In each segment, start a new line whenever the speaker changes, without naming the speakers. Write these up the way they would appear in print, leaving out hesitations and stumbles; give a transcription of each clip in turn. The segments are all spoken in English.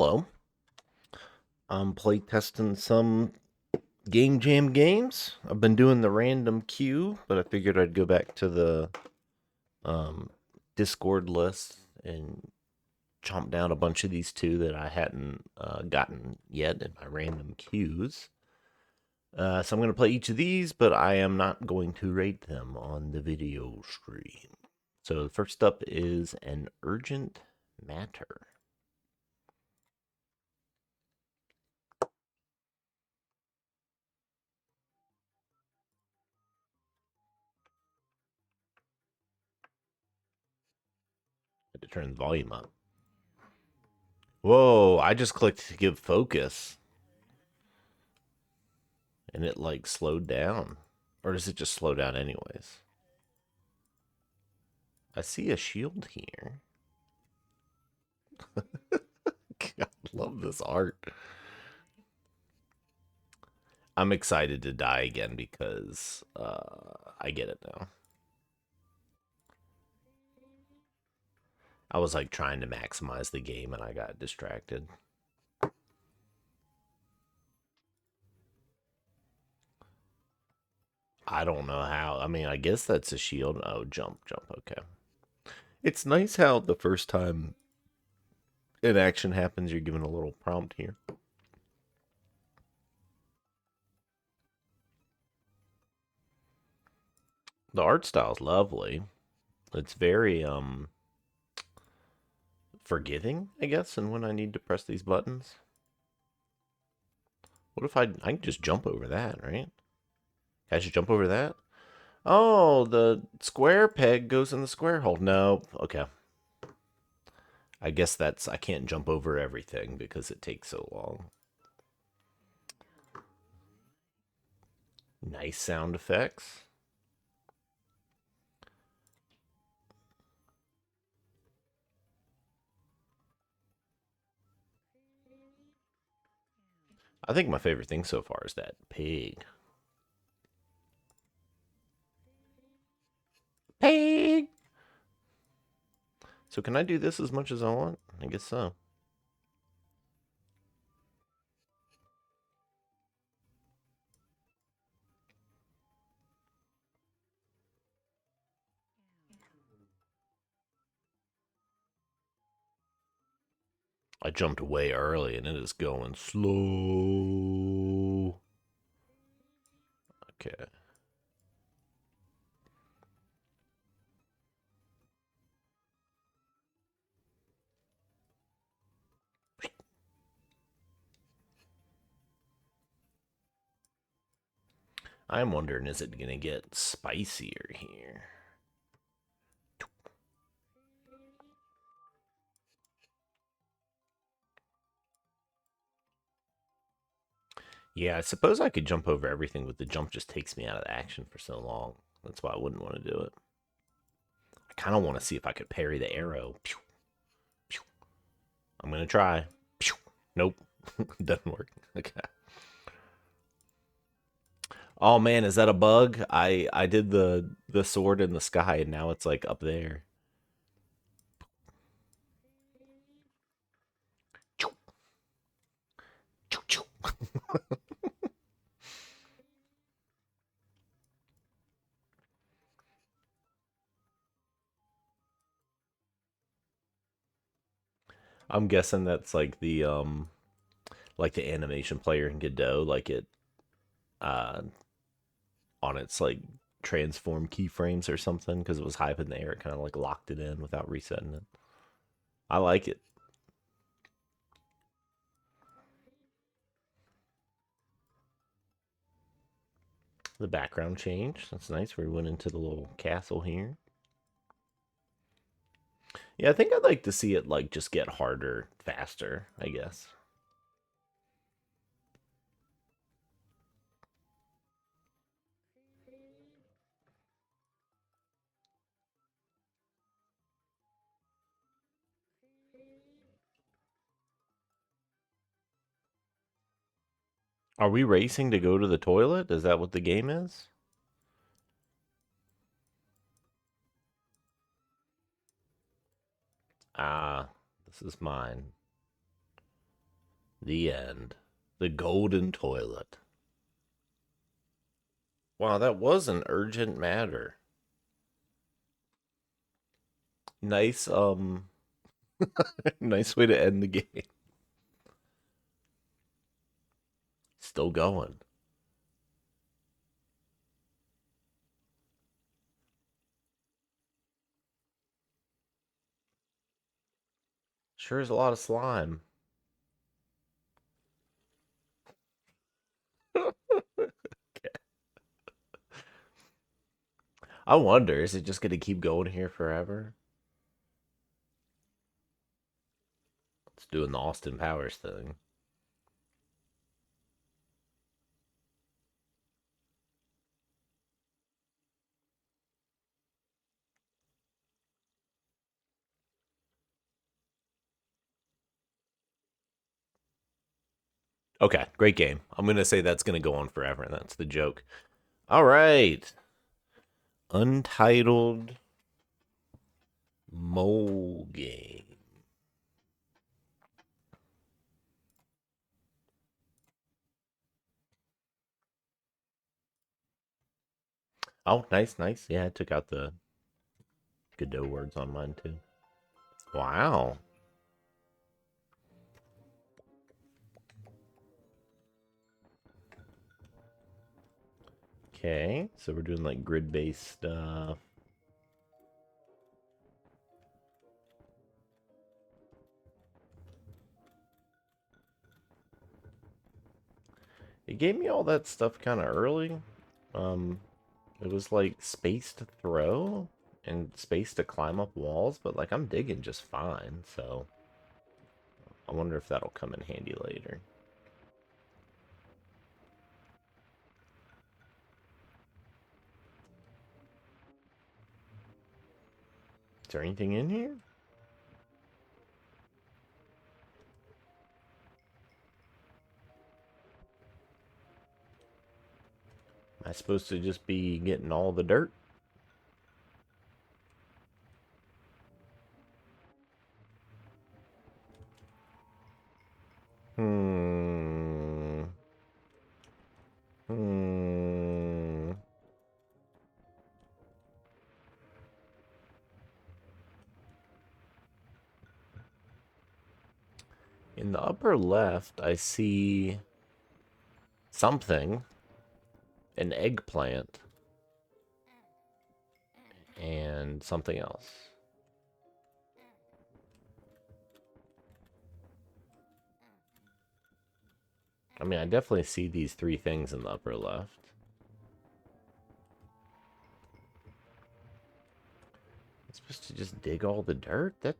Hello. I'm playtesting some Game Jam games. I've been doing the random queue, but I figured I'd go back to the um, Discord list and chomp down a bunch of these two that I hadn't gotten yet in my random queues. So I'm going to play each of these, but I am not going to rate them on the video stream. So the first up is An Urgent Matter. Had to turn the volume up. Whoa, I just clicked to give focus and it like slowed down. Or does it just slow down anyways? I see a shield here. God, I love this art. I'm excited to die again because I get it now. I was like trying to maximize the game and I got distracted. I don't know how. I mean, I guess that's a shield. Oh, jump, jump. Okay. It's nice how the first time an action happens, you're given a little prompt here. The art style is lovely. It's very forgiving, I guess, and when I need to press these buttons. What if I can just jump over that, right? I should jump over that? Oh, the square peg goes in the square hole. No, okay. I guess I can't jump over everything because it takes so long. Nice sound effects. I think my favorite thing so far is that pig. Pig! So can I do this as much as I want? I guess so. I jumped way early and it is going slow. Okay. I'm wondering, is it going to get spicier here? Yeah, I suppose I could jump over everything, but the jump just takes me out of the action for so long. That's why I wouldn't want to do it. I kind of want to see if I could parry the arrow. Pew, pew. I'm going to try. Pew. Nope. Doesn't work. Okay. Oh man, is that a bug? I did the sword in the sky and now it's like up there. Choo, choo, choo. I'm guessing that's like the animation player in Godot, like it uh on its like transform keyframes or something because it was high up in the air. It kind of like locked it in without resetting it. I like it. The background change. That's nice. We went into the little castle here. Yeah, I think I'd like to see it like just get harder faster, I guess. Are we racing to go to the toilet? Is that what the game is? Ah, this is mine. The end. The golden toilet. Wow, that was an urgent matter. Nice, nice way to end the game. Still going. Sure is a lot of slime. I wonder, is it just gonna keep going here forever? It's doing the Austin Powers thing. Okay, great game. I'm gonna say that's gonna go on forever, and that's the joke. All right. Untitled mole game. Oh, nice, nice. Yeah, I took out the Godot words on mine too. Wow. Okay, so we're doing like grid-based stuff. It gave me all that stuff kind of early. Um, it was like space to throw and space to climb up walls, but like I'm digging just fine, so I wonder if that'll come in handy later. Is there anything in here? Am I supposed to just be getting all the dirt? Hmm. Hmm. In the upper left, I see something, an eggplant, and something else. I mean, I definitely see these three things in the upper left. I'm supposed to just dig all the dirt? That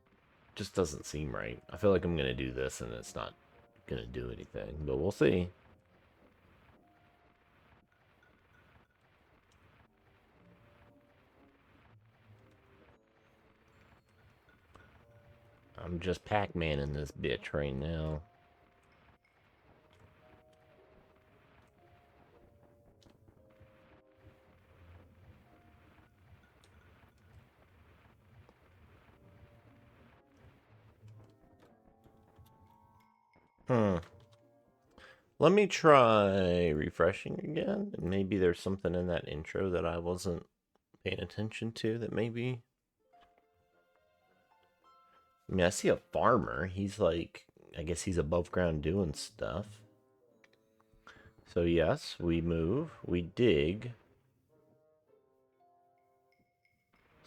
just doesn't seem right. I feel like I'm going to do this and it's not going to do anything, but we'll see. I'm just Pac-Man in this bitch right now. Hmm. Let me try refreshing again. Maybe there's something in that intro that I wasn't paying attention to that maybe... I mean, I see a farmer. He's like, I guess he's above ground doing stuff. So yes, we move, we dig.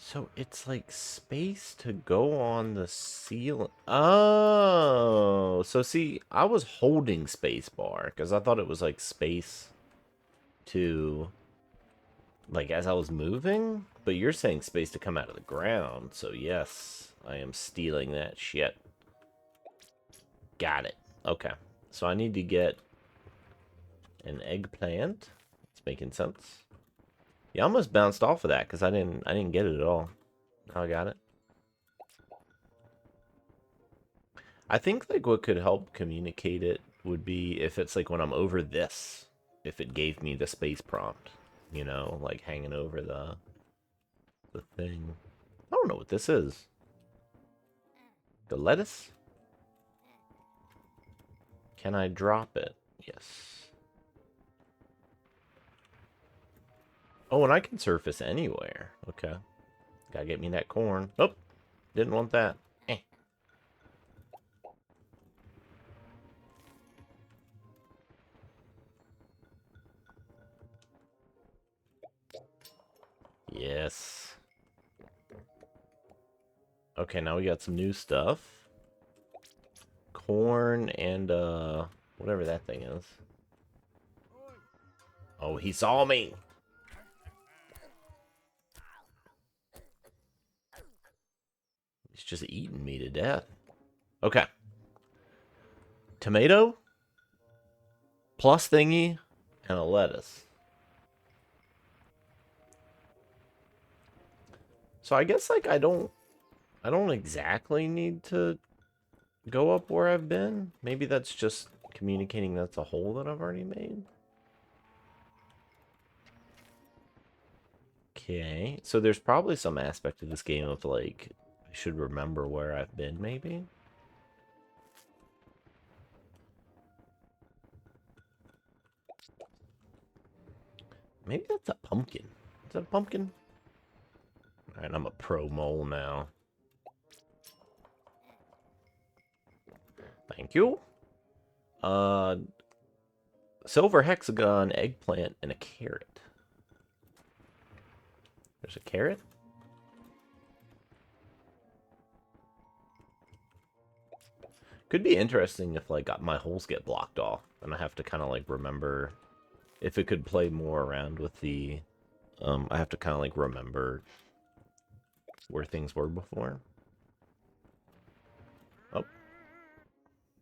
So it's like space to go on the ceiling. Oh, so see, I was holding space bar because I thought it was like space to, like, as I was moving. But you're saying space to come out of the ground. So yes, I am stealing that shit. Got it. Okay. So I need to get an eggplant. It's making sense. You almost bounced off of that because I didn't get it at all. Now I got it. I think like what could help communicate it would be if it's like when I'm over this, if it gave me the space prompt, you know, like hanging over the thing. I don't know what this is. The lettuce? Can I drop it? Yes. Oh, and I can surface anywhere. Okay. Gotta get me that corn. Oh, didn't want that. Eh. Yes. Okay, now we got some new stuff. Corn and, whatever that thing is. Oh, he saw me! He's just eating me to death. Okay. Tomato, plus thingy, and a lettuce. So I guess, like, I don't exactly need to go up where I've been. Maybe that's just communicating that's a hole that I've already made. Okay, so there's probably some aspect of this game of, like, I should remember where I've been, maybe? Maybe that's a pumpkin. Is that a pumpkin? Alright, I'm a pro mole now. Thank you. Silver hexagon, eggplant, and a carrot. There's a carrot? Could be interesting if, like, my holes get blocked off, and I have to kind of, like, remember if it could play more around with the, I have to kind of, like, remember where things were before. Oh.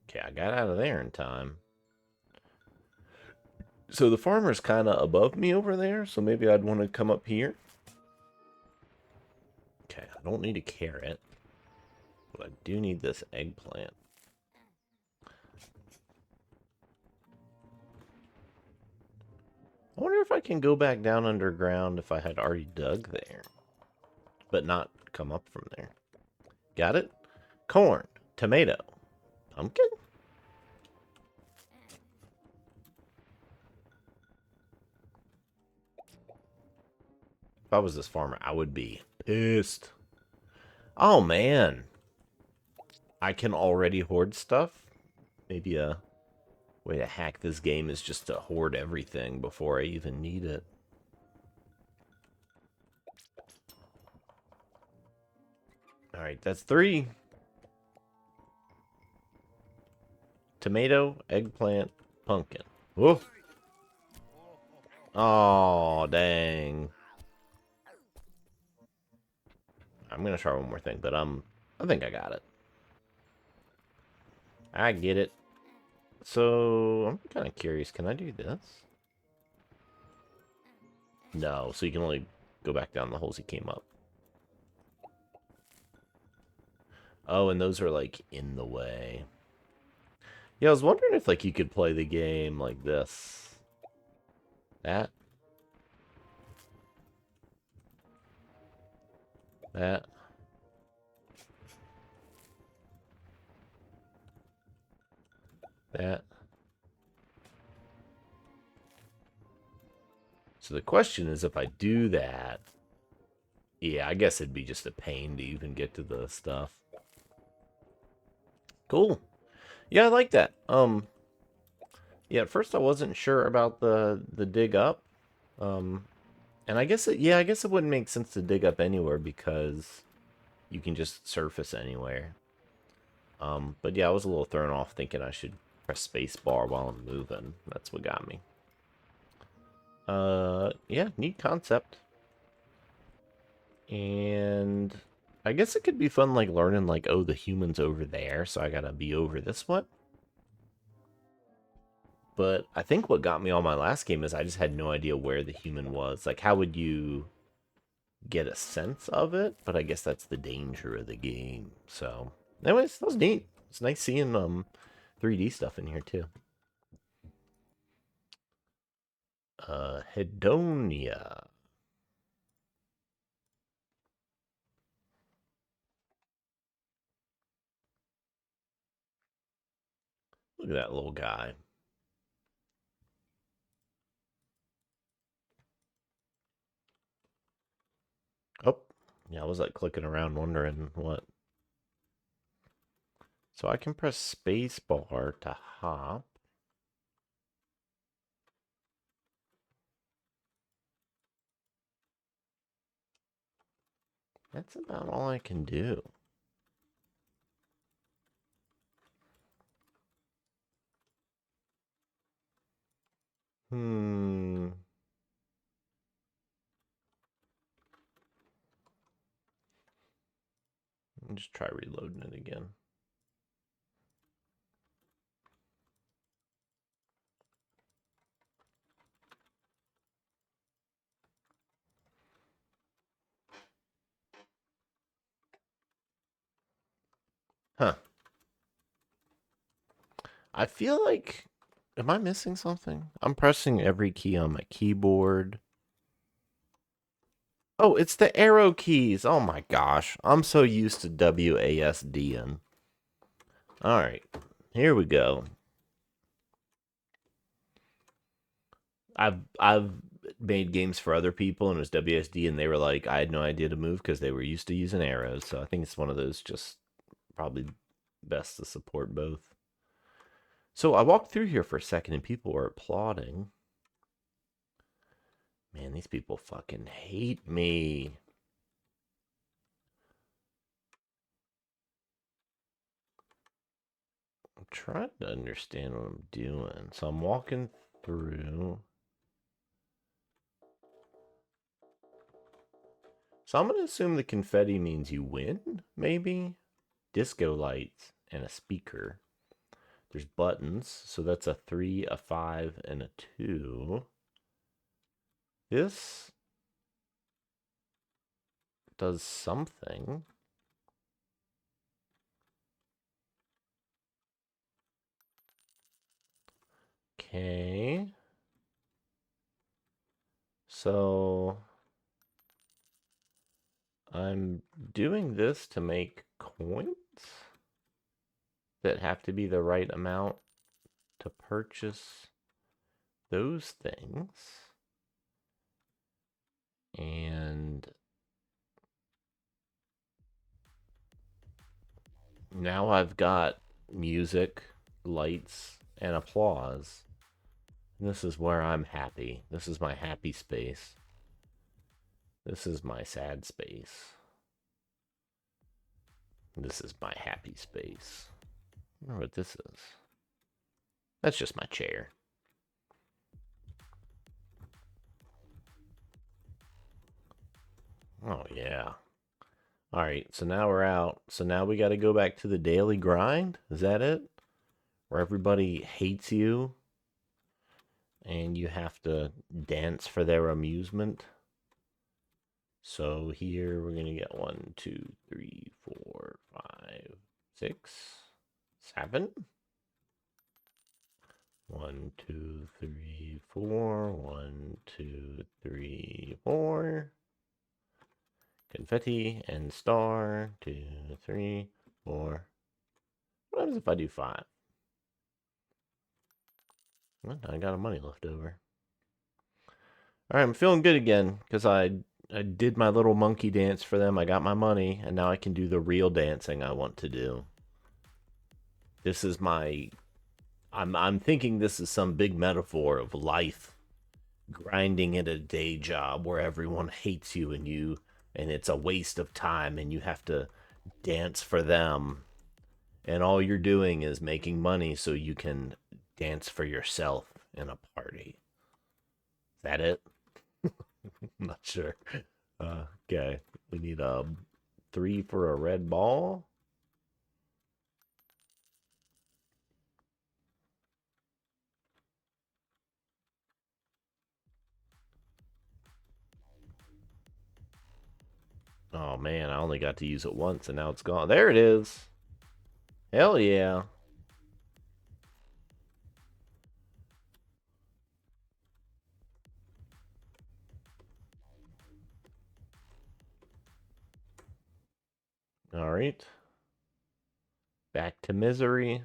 Okay, I got out of there in time. So the farmer's kind of above me over there, so maybe I'd want to come up here. Okay, I don't need a carrot, but I do need this eggplant. I wonder if I can go back down underground if I had already dug there, but not come up from there. Got it? Corn, tomato, pumpkin? If I was this farmer, I would be pissed. Oh, man. I can already hoard stuff? Maybe a way to hack this game is just to hoard everything before I even need it. Alright, that's 3. Tomato, eggplant, pumpkin. Whoa. Oh, dang. I'm gonna try one more thing, but I think I got it. I get it. So, I'm kind of curious. Can I do this? No, so you can only go back down the holes you came up. Oh, and those are, like, in the way. Yeah, I was wondering if, like, you could play the game like this. That. That. That. So the question is, if I do that, yeah, I guess it'd be just a pain to even get to the stuff. Cool. Yeah, I like that. Yeah, at first I wasn't sure about the dig up. And I guess yeah, I guess it wouldn't make sense to dig up anywhere because you can just surface anywhere. But yeah, I was a little thrown off thinking I should press space bar while I'm moving. That's what got me. Yeah, neat concept. And I guess it could be fun, like, learning, like, oh, the human's over there, so I gotta be over this one. But I think what got me on my last game is I just had no idea where the human was. Like, how would you get a sense of it? But I guess that's the danger of the game. So, anyways, that was neat. It's nice seeing 3D stuff in here too. Hedonia. Look at that little guy. Oh, yeah, I was like clicking around wondering what. So I can press space bar to hop. That's about all I can do. Hmm. Let me just try reloading it again. Huh. I feel like. Am I missing something? I'm pressing every key on my keyboard. Oh, it's the arrow keys. Oh my gosh. I'm so used to WASDing. All right. Here we go. I've made games for other people and it was WSD and they were like I had no idea to move because they were used to using arrows. So I think it's one of those just probably best to support both. So I walked through here for a second and people were applauding. Man, these people fucking hate me. I'm trying to understand what I'm doing. So I'm walking through. So I'm going to assume the confetti means you win, maybe? Disco lights and a speaker. There's buttons, so that's a 3, a 5, and a 2. This does something. Okay. So I'm doing this to make coins that have to be the right amount to purchase those things. And now I've got music, lights, and applause. And this is where I'm happy. This is my happy space. This is my sad space. This is my happy space. I wonder what this is. That's just my chair. Oh, yeah. All right, so now we're out. So now we got to go back to the daily grind. Is that it? Where everybody hates you and you have to dance for their amusement. So here we're going to get 1, 2, 3, 4, 5, 6, 7. 1, 2, 3, 4. 1, 2, 3, 4. Confetti and star. 2, 3, 4. What happens if I do 5? Well, I got a money left over. All right, I'm feeling good again because I did my little monkey dance for them. I got my money, and now I can do the real dancing I want to do. This is my. I'm thinking this is some big metaphor of life, grinding at a day job where everyone hates you and it's a waste of time and you have to dance for them and all you're doing is making money so you can dance for yourself in a party. Is that it? I'm not sure. Okay, we need a 3 for a red ball. Oh man, I only got to use it once and now it's gone. There it is. Hell yeah. All right. Back to misery.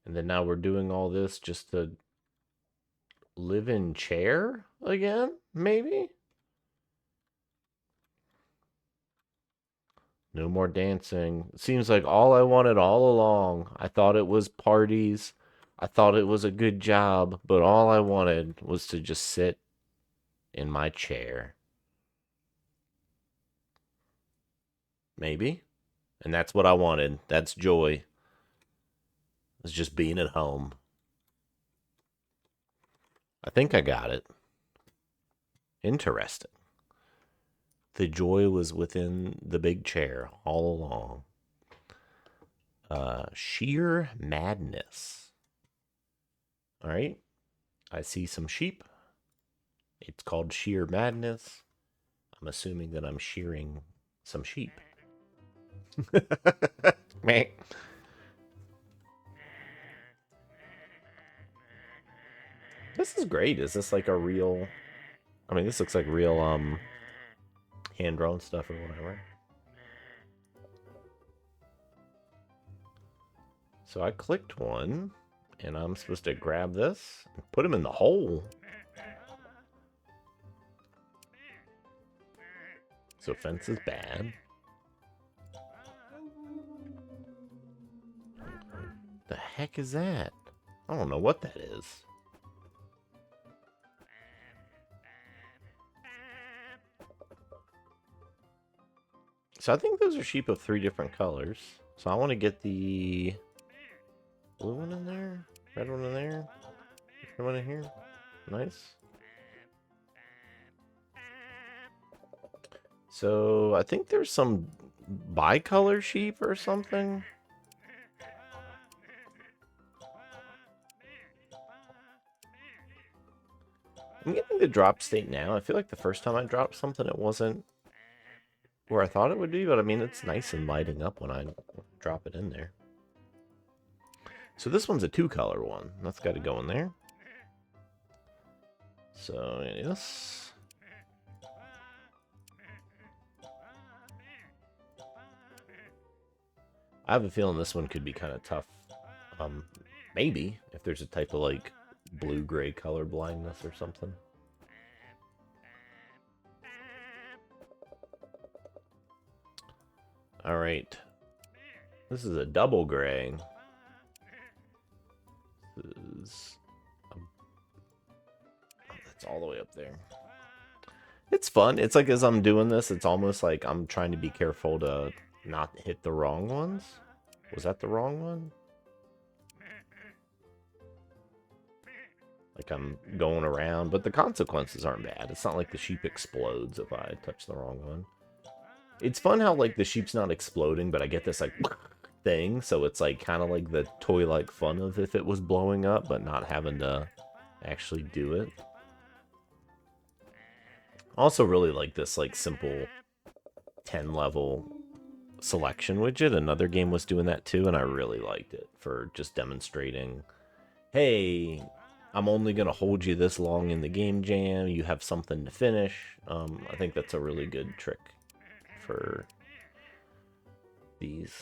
And then now we're doing all this just to live in chair again, maybe? No more dancing. It seems like all I wanted all along. I thought it was parties. I thought it was a good job, but all I wanted was to just sit in my chair. Maybe. And that's what I wanted. That's joy. It's just being at home. I think I got it. Interesting. The joy was within the big chair all along. Shear Madness. All right. I see some sheep. It's called Shear Madness. I'm assuming that I'm shearing some sheep. Meh. This is great. Is this like a real... I mean, this looks like real hand-drawn stuff or whatever. So I clicked one, and I'm supposed to grab this and put him in the hole. So fence is bad. The heck is that? I don't know what that is. So I think those are sheep of 3 different colors. So I want to get the blue one in there, red one in there, red one in here. Nice. So I think there's some bicolor sheep or something. I'm getting the drop state now. I feel like the first time I dropped something, it wasn't where I thought it would be, but I mean, it's nice and lighting up when I drop it in there. So this one's a 2-color one. That's got to go in there. So, yes. I have a feeling this one could be kind of tough. Maybe, if there's a type of, like, blue-gray color blindness or something. All right. This is a double gray. This is... that's all the way up there. It's fun. It's like as I'm doing this, it's almost like I'm trying to be careful to not hit the wrong ones. Was that the wrong one? Like I'm going around, but the consequences aren't bad. It's not like the sheep explodes if I touch the wrong one. It's fun how like the sheep's not exploding, but I get this like thing, so it's like kind of like the toy-like fun of if it was blowing up, but not having to actually do it. Also really like this like simple 10-level selection widget. Another game was doing that too, and I really liked it for just demonstrating, hey, I'm only going to hold you this long in the game jam. You have something to finish. I think that's a really good trick for these.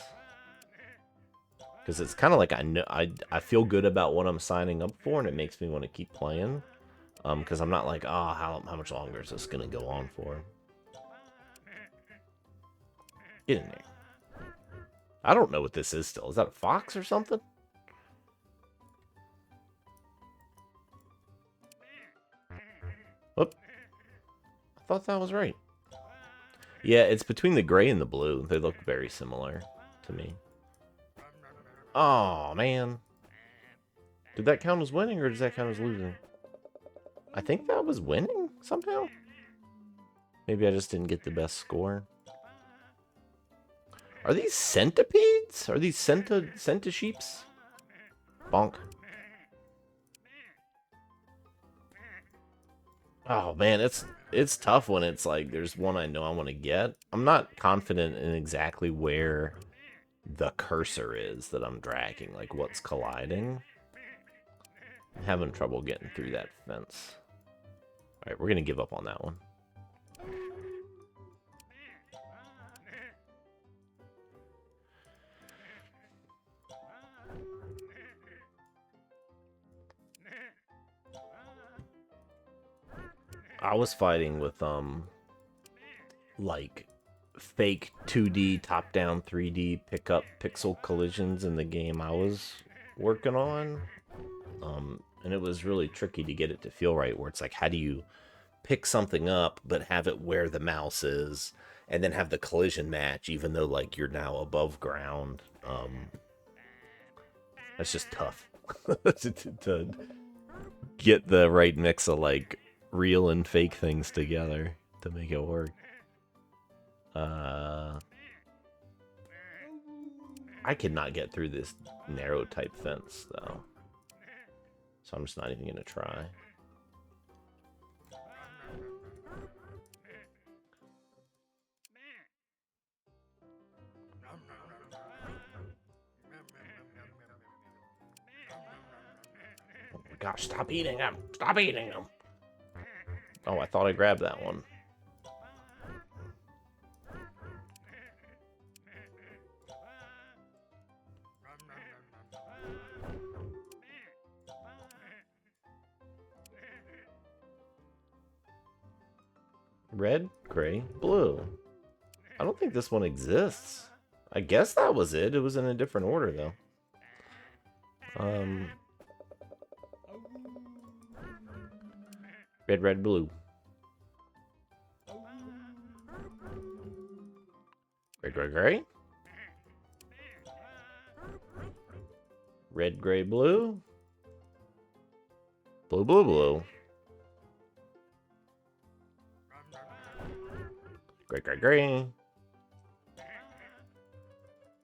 Because it's kind of like I feel good about what I'm signing up for, and it makes me want to keep playing. Because I'm not like, oh, how much longer is this going to go on for? Get in there. I don't know what this is still. Is that a fox or something? Whoop. I thought that was right. Yeah, it's between the gray and the blue. They look very similar to me. Oh, man. Did that count as winning, or does that count as losing? I think that was winning, somehow. Maybe I just didn't get the best score. Are these centipedes? Are these centisheeps? Bonk. Oh, man, it's tough when it's like there's one I know I want to get. I'm not confident in exactly where the cursor is that I'm dragging, like what's colliding. I'm having trouble getting through that fence. Alright, we're going to give up on that one. I was fighting with like fake 2D top-down 3D pickup pixel collisions in the game I was working on. And it was really tricky to get it to feel right, where it's like, how do you pick something up but have it where the mouse is and then have the collision match even though like you're now above ground. That's just tough to get the right mix of like real and fake things together to make it work. I could not get through this narrow type fence though, so I'm just not even gonna try. Oh my gosh, stop eating them! Stop eating them! Oh, I thought I grabbed that one. Red, gray, blue. I don't think this one exists. I guess that was it. It was in a different order, though. Red, red, blue. Red, gray, gray. Red, gray, blue. Blue, blue, blue. Gray, gray, gray.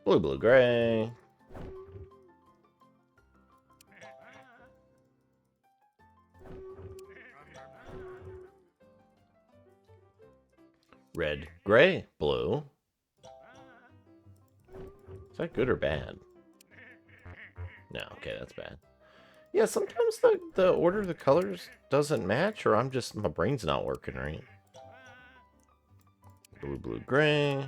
Blue, blue, gray. Red, gray, blue. Is that good or bad? No, okay, that's bad. Yeah, sometimes the order of the colors doesn't match, or I'm just, my brain's not working right. Blue, blue, gray.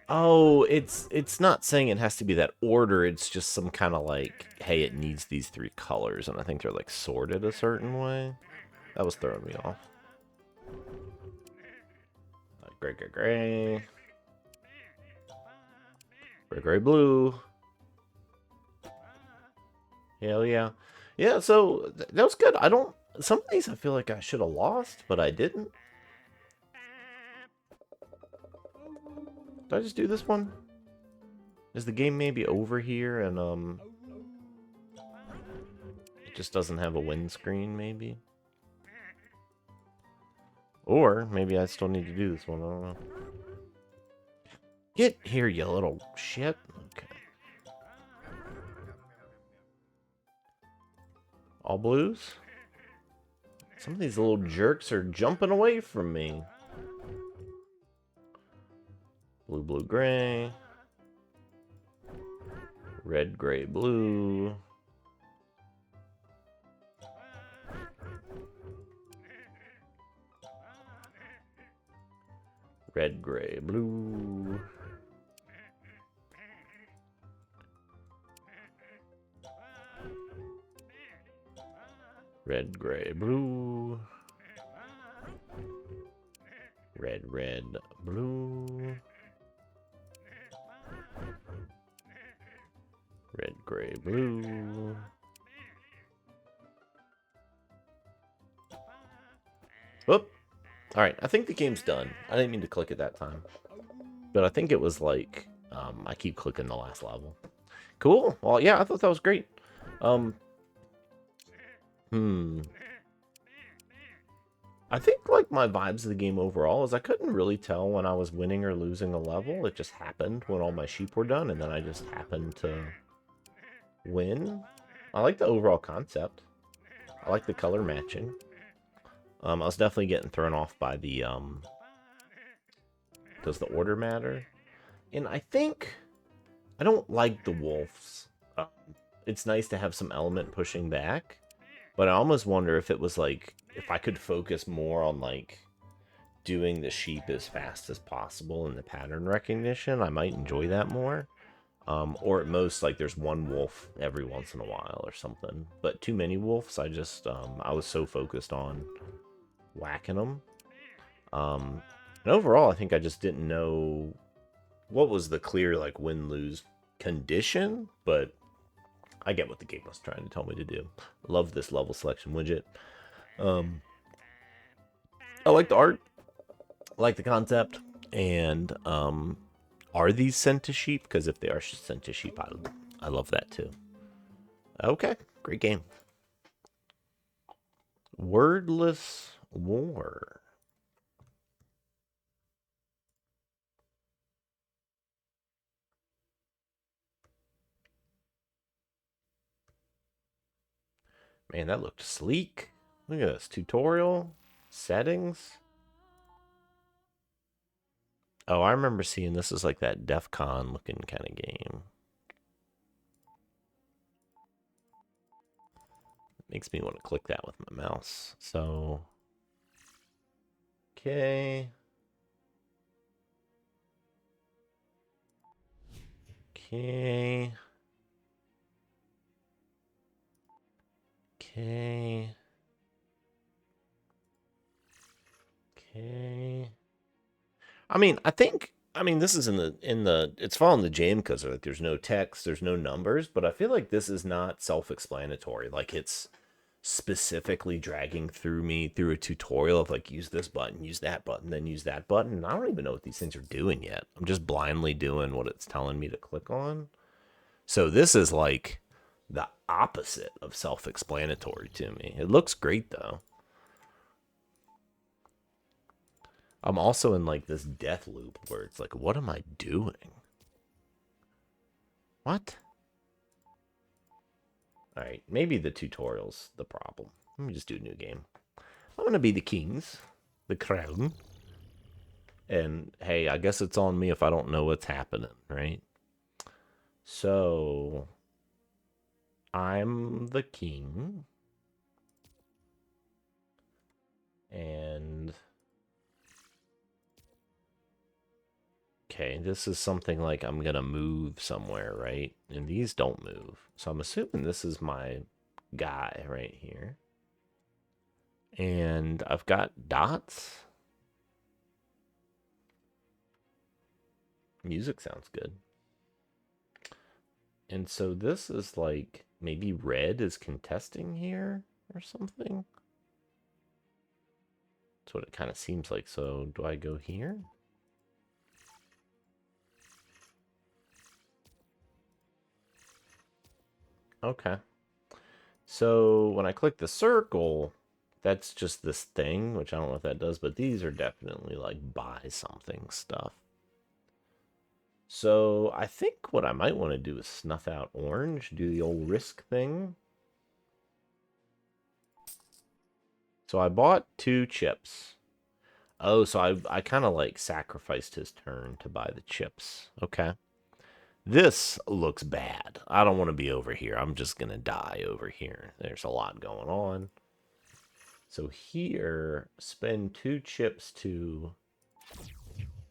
Oh, it's not saying it has to be that order. It's just some kind of like, hey, it needs these three colors, and I think they're like sorted a certain way. That was throwing me off. Gray, gray, gray. Gray, gray, blue. Hell yeah. Yeah, so that was good. Some of these I feel like I should have lost, but I didn't. Did I just do this one? Is the game maybe over here and it just doesn't have a win screen maybe? Or maybe I still need to do this one, I don't know. Get here, you little shit. Okay. All blues? Some of these little jerks are jumping away from me. Blue, blue, gray. Red, gray, blue. Red, gray, blue. Red, gray, blue. Red, red, blue. Red, gray, blue. Whoop. Alright, I think the game's done. I didn't mean to click at that time. But I think it was like, I keep clicking the last level. Cool. Well, yeah, I thought that was great. I think, like, my vibes of the game overall is I couldn't really tell when I was winning or losing a level. It just happened when all my sheep were done, and then I just happened to win. I like the overall concept. I like the color matching. I was definitely getting thrown off by the, does the order matter? And I think, I don't like the wolves. It's nice to have some element pushing back. But I almost wonder if it was like, if I could focus more on like doing the sheep as fast as possible in the pattern recognition, I might enjoy that more. Or at most, like, there's one wolf every once in a while or something. But too many wolves, I was so focused on whacking them. And overall, I think I just didn't know what was the clear, like, win-lose condition, but I get what the game was trying to tell me to do. Love this level selection widget. I like the art, I like the concept, and are these sent to sheep? Because if they are sent to sheep, I love that too. Okay, great game. Wordless War. Man, that looked sleek. Look at this tutorial settings. Oh, I remember seeing this as like that DEF CON looking kind of game. Makes me want to click that with my mouse. So, okay. Okay. Okay. Okay. This is in the it's following the jam because like there's no text, there's no numbers, but I feel like this is not self-explanatory. Like it's specifically dragging through me through a tutorial of like use this button, use that button, then use that button. I don't even know what these things are doing yet. I'm just blindly doing what it's telling me to click on. So this is like the opposite of self-explanatory to me. It looks great though. I'm also in like this death loop where it's like, what am I doing? What? Alright, maybe the tutorial's the problem. Let me just do a new game. I'm gonna be the kings. The crown. And hey, I guess it's on me if I don't know what's happening, right? So I'm the king. And okay, this is something like I'm gonna move somewhere, right? And these don't move. So I'm assuming this is my guy right here. And I've got dots. Music sounds good. And so this is like maybe red is contesting here or something. That's what it kind of seems like. So do I go here? Okay. So when I click the circle, that's just this thing, which I don't know what that does, but these are definitely like buy something stuff. So I think what I might want to do is snuff out orange, do the old risk thing. So I bought 2 chips. Oh, so I kind of like sacrificed his turn to buy the chips. Okay. This looks bad. I don't want to be over here. I'm just going to die over here. There's a lot going on. So here, spend 2 chips to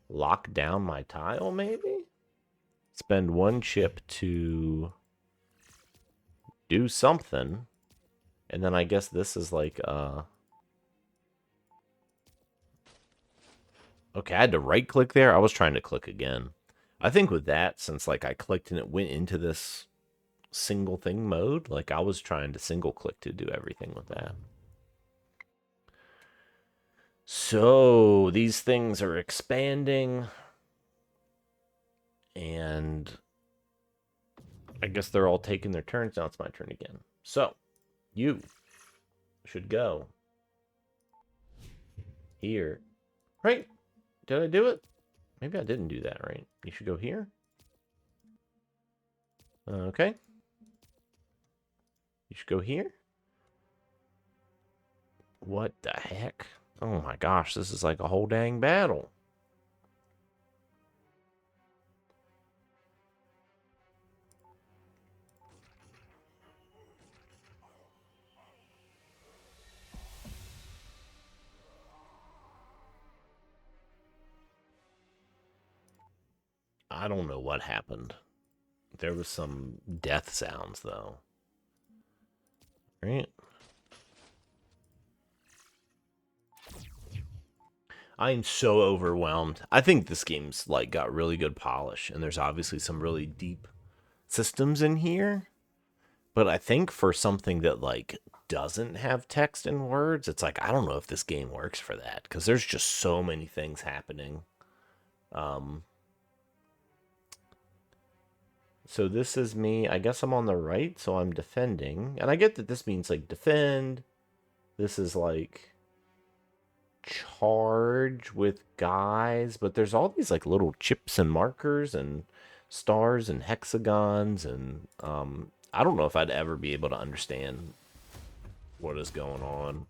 lock down my tile, maybe? Spend 1 chip to do something. And then I guess this is like, okay, I had to right-click there. I was trying to click again. I think with that, since like I clicked and it went into this single thing mode, like I was trying to single click to do everything with that. So these things are expanding, and I guess they're all taking their turns. Now it's my turn again. So you should go here. Right? Did I do it? Maybe I didn't do that right. You should go here. Okay. You should go here. What the heck? Oh my gosh, this is like a whole dang battle. I don't know what happened. There was some death sounds, though. Right? I am so overwhelmed. I think this game's, like, got really good polish, and there's obviously some really deep systems in here. But I think for something that, like, doesn't have text and words, it's like, I don't know if this game works for that, because there's just so many things happening. So this is me. I guess I'm on the right, so I'm defending. And I get that this means, like, defend. This is, like, charge with guys. But there's all these, like, little chips and markers and stars and hexagons. And I don't know if I'd ever be able to understand what is going on.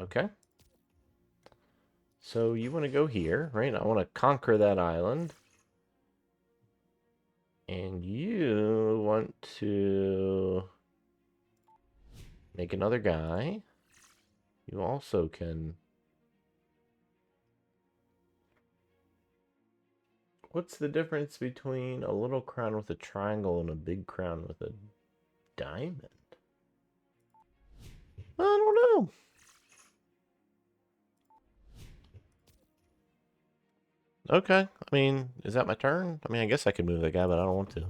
Okay. So you want to go here, right? I want to conquer that island. And you want to make another guy. You also can... What's the difference between a little crown with a triangle and a big crown with a diamond? I don't know. Okay. I mean, is that my turn? I mean, I guess I could move that guy, but I don't want to.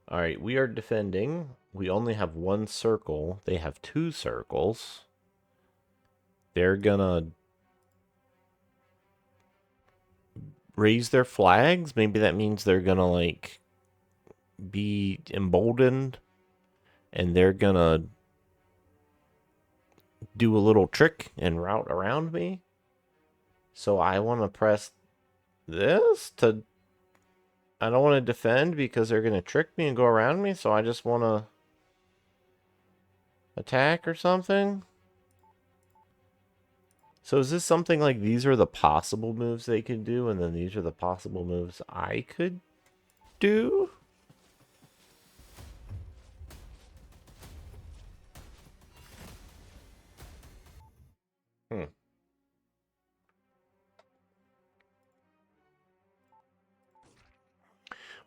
All right, we are defending. We only have one circle. They have two circles. They're gonna raise their flags. Maybe that means they're gonna, like, be emboldened, and they're gonna do a little trick and route around me. So I want to press this to... I don't want to defend because they're going to trick me and go around me, so I just want to attack or something. So is this something like these are the possible moves they could do, and then these are the possible moves I could do? Hmm.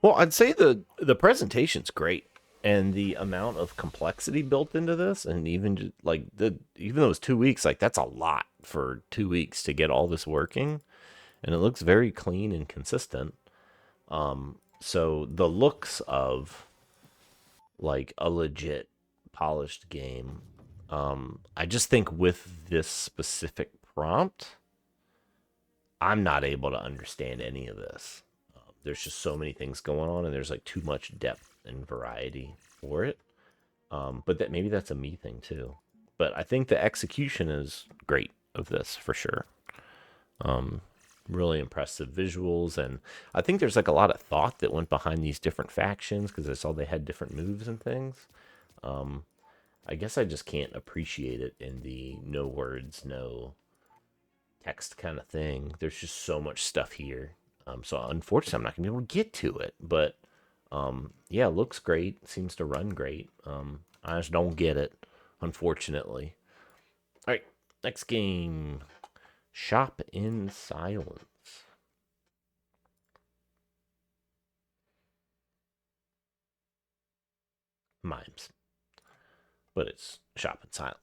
Well, I'd say the presentation's great, and the amount of complexity built into this, and even just, like, even though it's 2 weeks, like, that's a lot for 2 weeks to get all this working, and it looks very clean and consistent. So the looks of, like, a legit polished game. I just think with this specific prompt, I'm not able to understand any of this. There's just so many things going on, and there's, like, too much depth and variety for it. But that maybe that's a me thing too. But I think the execution is great of this for sure. Really impressive visuals, and I think there's, like, a lot of thought that went behind these different factions because I saw they had different moves and things. I guess I just can't appreciate it in the no words, no text kind of thing. There's just so much stuff here. So unfortunately, I'm not gonna be able to get to it. But yeah, it looks great. Seems to run great. I just don't get it, unfortunately. All right, next game. Shop in Silence. Mimes. But it's Shop in Silence.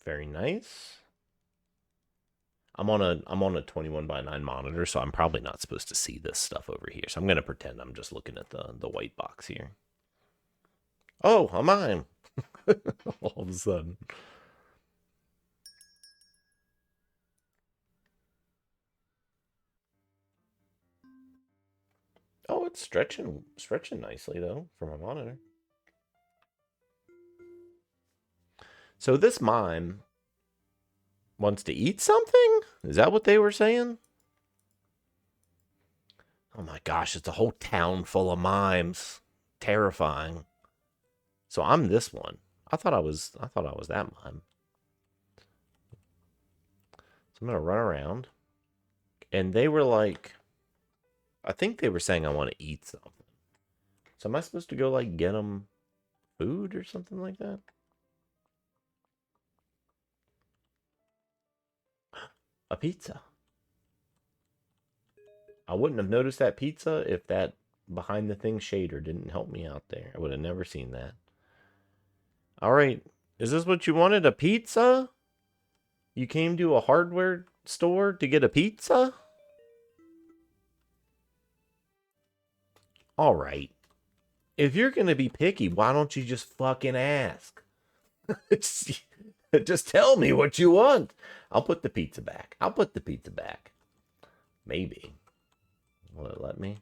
Very nice. I'm on a 21:9 monitor, so I'm probably not supposed to see this stuff over here. So I'm gonna pretend I'm just looking at the white box here. Oh, a mime! All of a sudden. Oh, it's stretching nicely though from a monitor. So this mime wants to eat something? Is that what they were saying? Oh my gosh, it's a whole town full of mimes. Terrifying. So I'm this one. I thought I was that mime. So I'm gonna run around. And they were like, I think they were saying I want to eat something. So am I supposed to go, like, get them food or something like that? A pizza. I wouldn't have noticed that pizza if that behind the thing shader didn't help me out there. I would have never seen that. All right. Is this what you wanted? A pizza? You came to a hardware store to get a pizza? All right. If you're going to be picky, why don't you just fucking ask? Just tell me what you want. I'll put the pizza back. I'll put the pizza back. Maybe. Will it let me?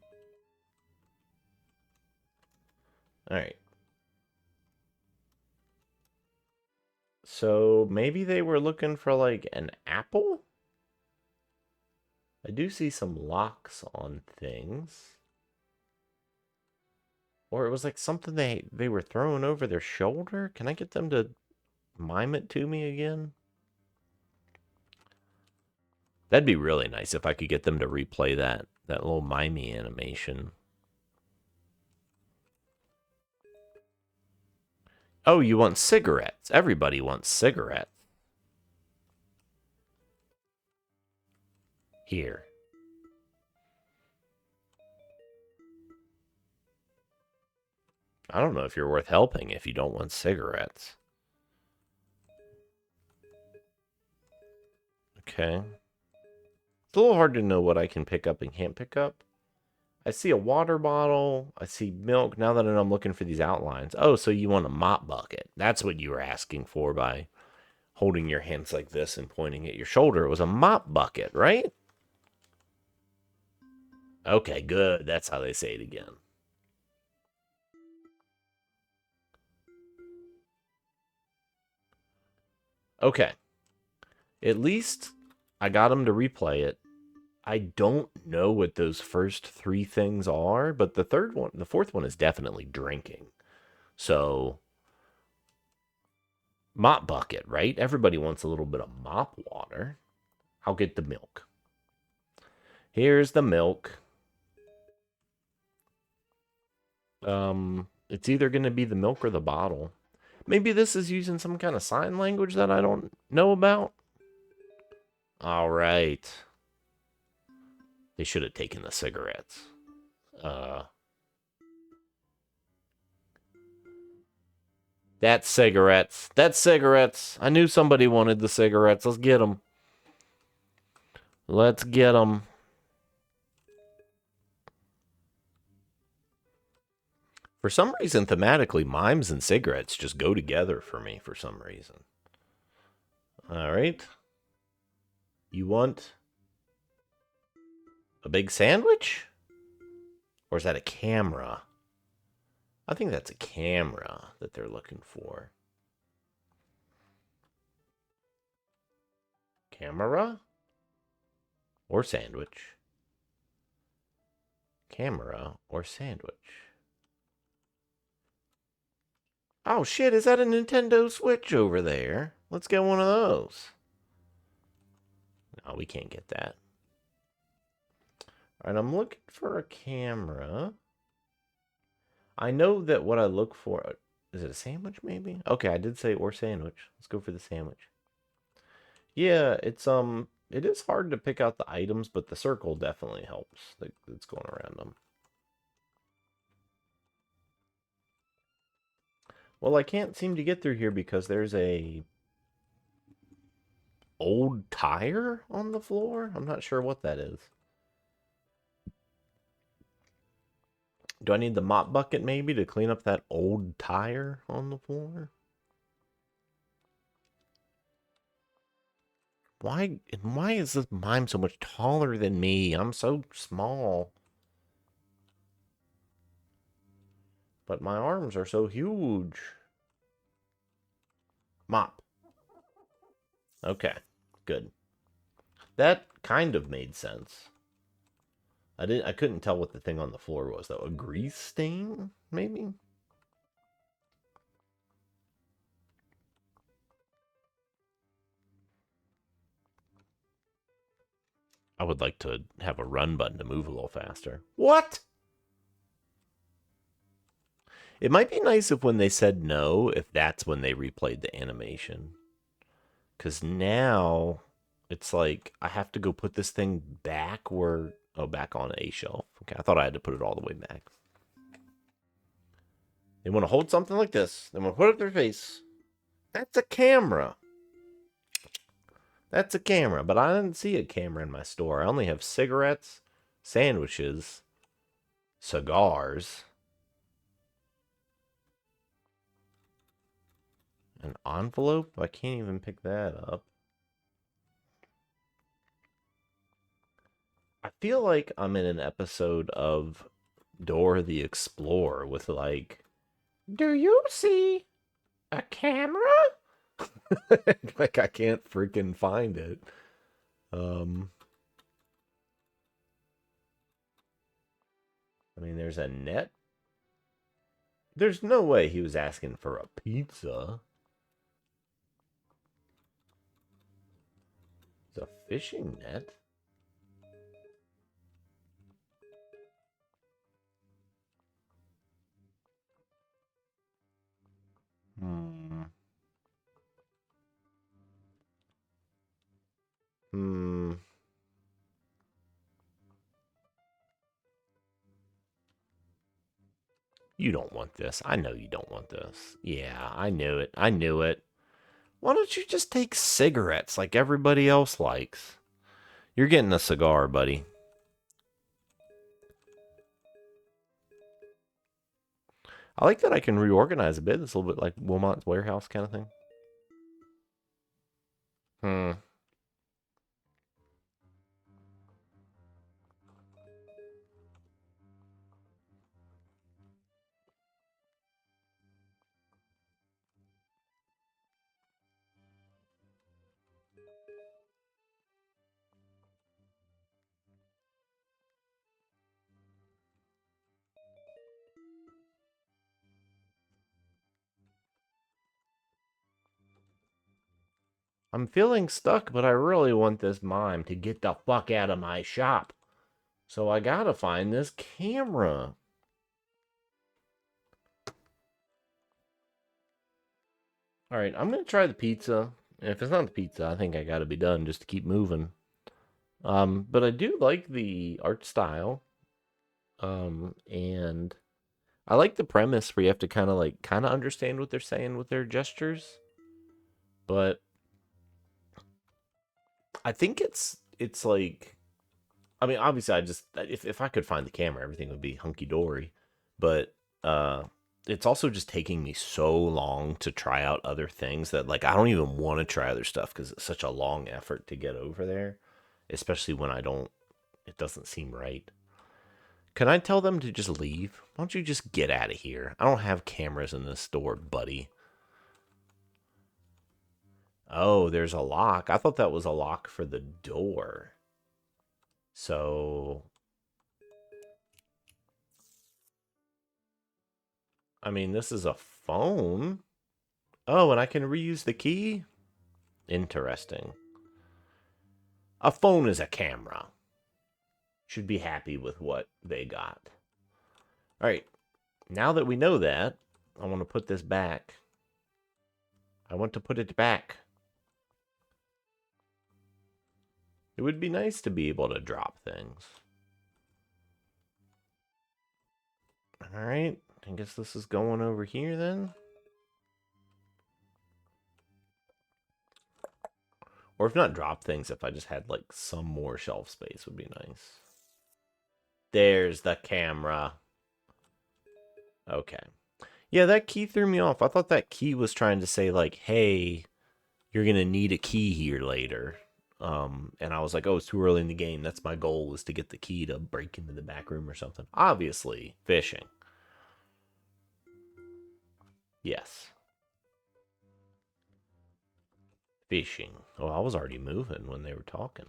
All right. So maybe they were looking for like an apple? I do see some locks on things. Or it was like something they were throwing over their shoulder. Can I get them to mime it to me again? That'd be really nice if I could get them to replay that little mimey animation. Oh, you want cigarettes? Everybody wants cigarettes. Here. I don't know if you're worth helping if you don't want cigarettes. Okay. It's a little hard to know what I can pick up and can't pick up. I see a water bottle. I see milk. Now that I'm looking for these outlines. Oh, so you want a mop bucket. That's what you were asking for by holding your hands like this and pointing at your shoulder. It was a mop bucket, right? Okay, good. That's how they say it again. Okay. At least I got them to replay it. I don't know what those first three things are, but the fourth one is definitely drinking. So, mop bucket, right? Everybody wants a little bit of mop water. I'll get the milk. Here's the milk. It's either going to be the milk or the bottle. Maybe this is using some kind of sign language that I don't know about. All right. They should have taken the cigarettes. That's cigarettes. That's cigarettes. I knew somebody wanted the cigarettes. Let's get them. Let's get them. For some reason, thematically, mimes and cigarettes just go together for me for some reason. All right. You want a big sandwich? Or is that a camera? I think that's a camera that they're looking for. Camera? Or sandwich? Camera or sandwich? Oh shit, is that a Nintendo Switch over there? Let's get one of those. No, we can't get that. All right, I'm looking for a camera. I know that what I look for... Is it a sandwich, maybe? Okay, I did say or sandwich. Let's go for the sandwich. Yeah, it is hard to pick out the items, but the circle definitely helps. That's going around them. Well, I can't seem to get through here because there's a old tire on the floor. I'm not sure what that is. Do I need the mop bucket maybe to clean up that old tire on the floor? Why is this mime so much taller than me? I'm so small. But my arms are so huge. Mop. Okay, good. That kind of made sense. I couldn't tell what the thing on the floor was though. A grease stain, maybe? I would like to have a run button to move a little faster. What? It might be nice if when they said no, if that's when they replayed the animation. Because now it's like I have to go put this thing back where. Oh, back on a shelf. Okay, I thought I had to put it all the way back. They want to hold something like this. They want to put it up their face. That's a camera. That's a camera. But I didn't see a camera in my store. I only have cigarettes, sandwiches, cigars, an envelope. I can't even pick that up. I feel like I'm in an episode of Dora the Explorer with like, do you see a camera? Like I can't freaking find it. I mean, there's a net. There's no way he was asking for a pizza. It's a fishing net. Hmm. Hmm. You don't want this. I know you don't want this. Yeah, I knew it. I knew it. Why don't you just take cigarettes like everybody else likes? You're getting a cigar, buddy. I like that I can reorganize a bit. It's a little bit like Wilmot's Warehouse kind of thing. Hmm. I'm feeling stuck, but I really want this mime to get the fuck out of my shop. So I gotta find this camera. Alright, I'm gonna try the pizza. And if it's not the pizza, I think I gotta be done just to keep moving. But I do like the art style. And I like the premise where you have to kind of understand what they're saying with their gestures. But I think it's like, I mean, obviously, I just if I could find the camera, everything would be hunky dory. But uh, it's also just taking me so long to try out other things that like I don't even want to try other stuff because it's such a long effort to get over there, especially when I don't. It doesn't seem right. Can I tell them to just leave? Why don't you just get out of here? I don't have cameras in this store, buddy. Oh, there's a lock. I thought that was a lock for the door. So, I mean, this is a phone. Oh, and I can reuse the key? Interesting. A phone is a camera. Should be happy with what they got. All right. Now that we know that, I want to put this back. I want to put it back. It would be nice to be able to drop things. All right. I guess this is going over here then. Or if not drop things, if I just had like some more shelf space would be nice. There's the camera. Okay. Yeah, that key threw me off. I thought that key was trying to say like, hey, you're gonna need a key here later. And I was like, oh, it's too early in the game. That's my goal is to get the key to break into the back room or something. Obviously, fishing. Yes. Fishing. Oh, I was already moving when they were talking.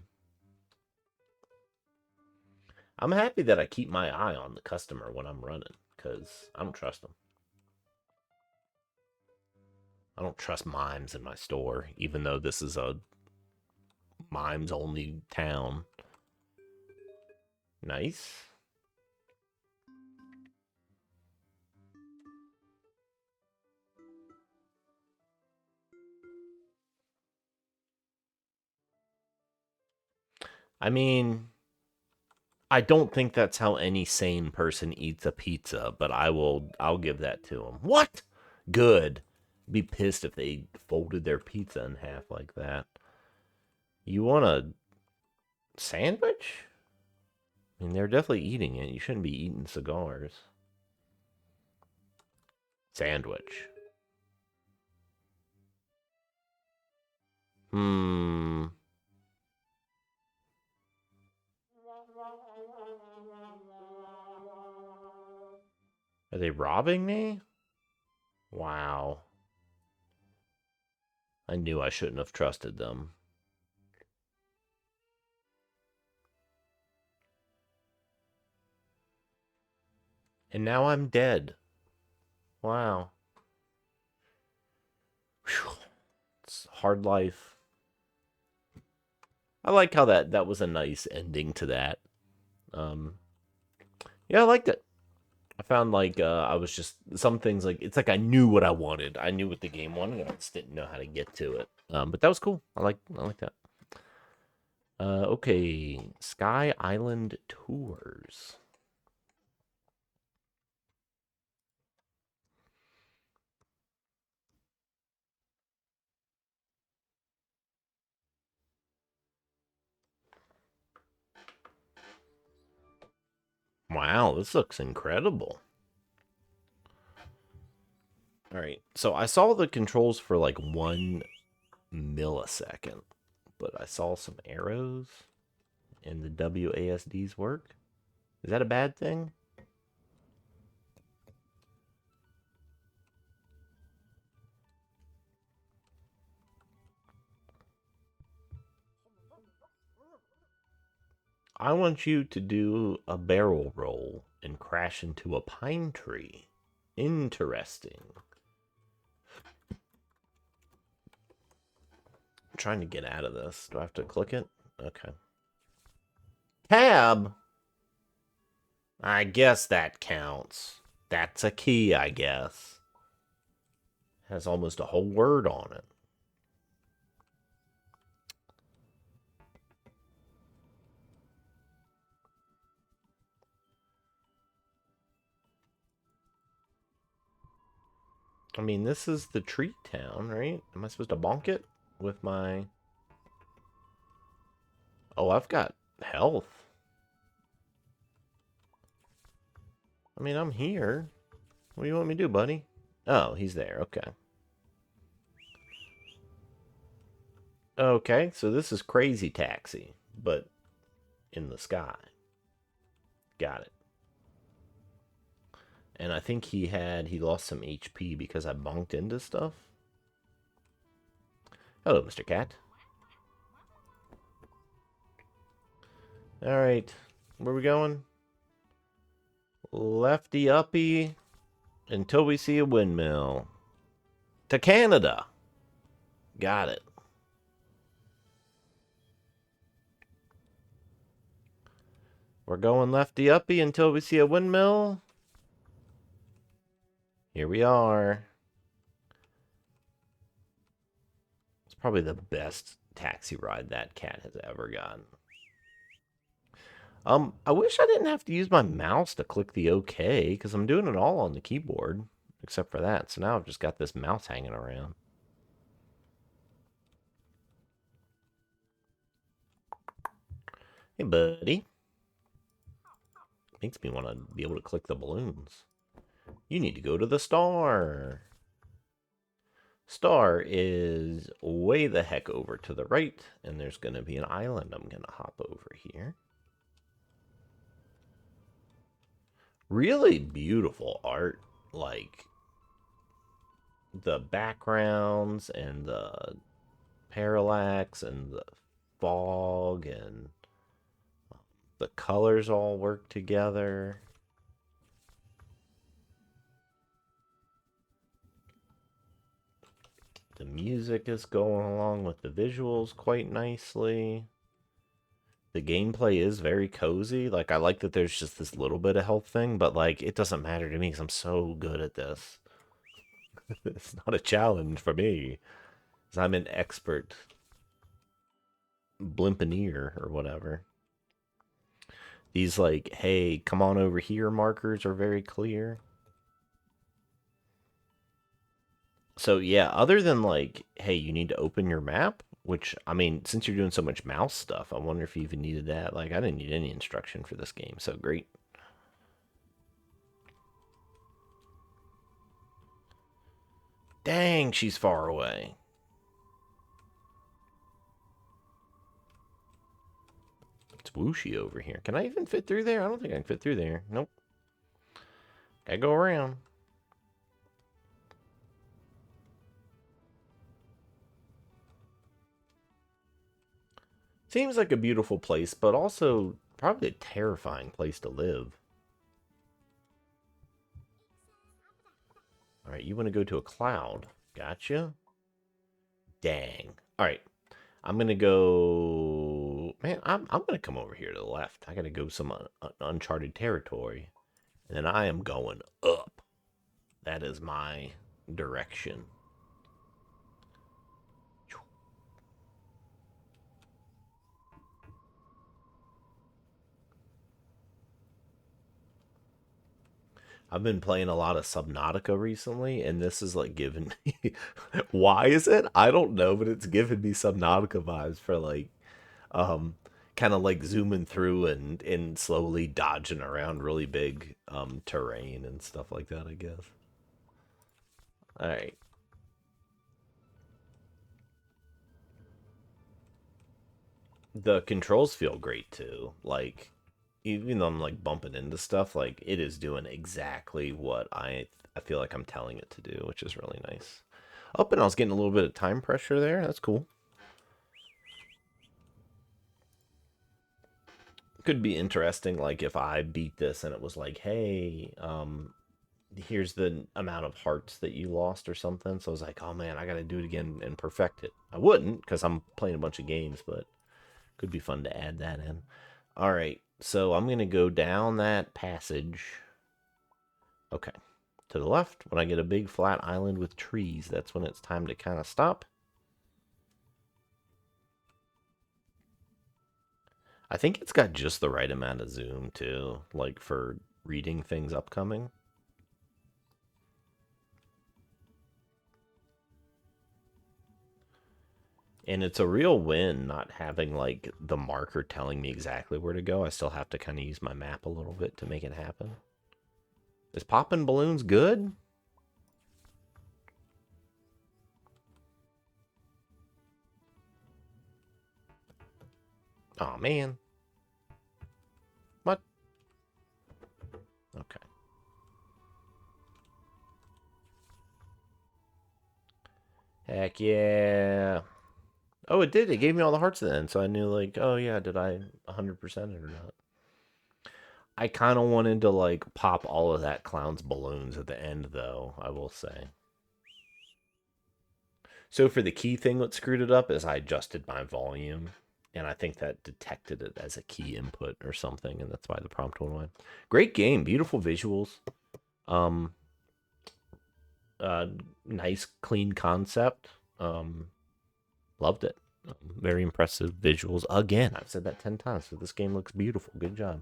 I'm happy that I keep my eye on the customer when I'm running, because I don't trust them. I don't trust mimes in my store, even though this is a mimes only town. Nice. I mean, I don't think that's how any sane person eats a pizza, but I'll give that to them. What? Good. Be pissed if they folded their pizza in half like that. You want a sandwich? I mean, they're definitely eating it. You shouldn't be eating cigars. Sandwich. Hmm. Are they robbing me? Wow. I knew I shouldn't have trusted them. And now I'm dead. Wow. Whew. It's hard life. I like how that was a nice ending to that. Um, yeah, I liked it. I found like I was just some things like it's like I knew what I wanted. I knew what the game wanted. I just didn't know how to get to it. But that was cool. I like that. Okay, Sky Island Tours. Wow, this looks incredible. All right, so I saw the controls for like 1 millisecond, but I saw some arrows and the WASDs work. Is that a bad thing? I want you to do a barrel roll and crash into a pine tree. Interesting. I'm trying to get out of this. Do I have to click it? Okay. Tab? I guess that counts. That's a key, I guess. Has almost a whole word on it. I mean, this is the tree town, right? Am I supposed to bonk it with my... Oh, I've got health. I mean, I'm here. What do you want me to do, buddy? Oh, he's there. Okay. Okay, so this is Crazy Taxi, but in the sky. Got it. And I think he lost some HP because I bonked into stuff. Hello, Mr. Cat. All right, where we going? Lefty uppy until we see a windmill. To Canada. Got it. We're going lefty uppy until we see a windmill. Here we are. It's probably the best taxi ride that cat has ever gotten. I wish I didn't have to use my mouse to click the OK, because I'm doing it all on the keyboard, except for that. So now I've just got this mouse hanging around. Hey, buddy. Makes me want to be able to click the balloons. You need to go to the star. Star is way the heck over to the right, and there's going to be an island. I'm going to hop over here. Really beautiful art, like the backgrounds and the parallax and the fog and the colors all work together. The music is going along with the visuals quite nicely. The gameplay is very cozy. Like, I like that there's just this little bit of health thing, but, like, it doesn't matter to me because I'm so good at this. It's not a challenge for me because I'm an expert. blimpineer or whatever. These like, hey, come on over here markers are very clear. So yeah, other than like, hey, you need to open your map, which I mean, since you're doing so much mouse stuff, I wonder if you even needed that. Like, I didn't need any instruction for this game, so great. Dang, she's far away. It's whooshy over here. Can I even fit through there? I don't think I can fit through there. Nope. Gotta go around. Seems like a beautiful place, but also probably a terrifying place to live. All right, you want to go to a cloud. Gotcha. Dang. All right. I'm going to go... Man, I'm going to come over here to the left. I got to go some uncharted territory. And then I am going up. That is my direction. I've been playing a lot of Subnautica recently, and this is like giving me. Why is it? I don't know, but it's giving me Subnautica vibes for like, um, kind of like zooming through and slowly dodging around really big terrain and stuff like that. I guess. All right. The controls feel great too. Like, even though I'm like bumping into stuff, like it is doing exactly what I feel like I'm telling it to do, which is really nice. Oh, and I was getting a little bit of time pressure there. That's cool. Could be interesting, like if I beat this and it was like, hey, here's the amount of hearts that you lost or something. So I was like, oh man, I gotta do it again and perfect it. I wouldn't because I'm playing a bunch of games, but could be fun to add that in. All right, so I'm gonna go down that passage. Okay, to the left. When I get a big flat island with trees, that's when it's time to kind of stop. I think it's got just the right amount of zoom too, like for reading things upcoming. And it's a real win not having like the marker telling me exactly where to go. I still have to kind of use my map a little bit to make it happen. Is popping balloons good? Oh man. What? Okay. Heck yeah. Oh, it did. It gave me all the hearts then. So I knew like, oh yeah, did I 100% it or not? I kind of wanted to like pop all of that clown's balloons at the end though, I will say. So for the key thing, what screwed it up is I adjusted my volume, and I think that detected it as a key input or something, and that's why the prompt went away. Great game, beautiful visuals, um, uh, nice clean concept. Loved it. Very impressive visuals. Again, I've said that 10 times, so this game looks beautiful. Good job.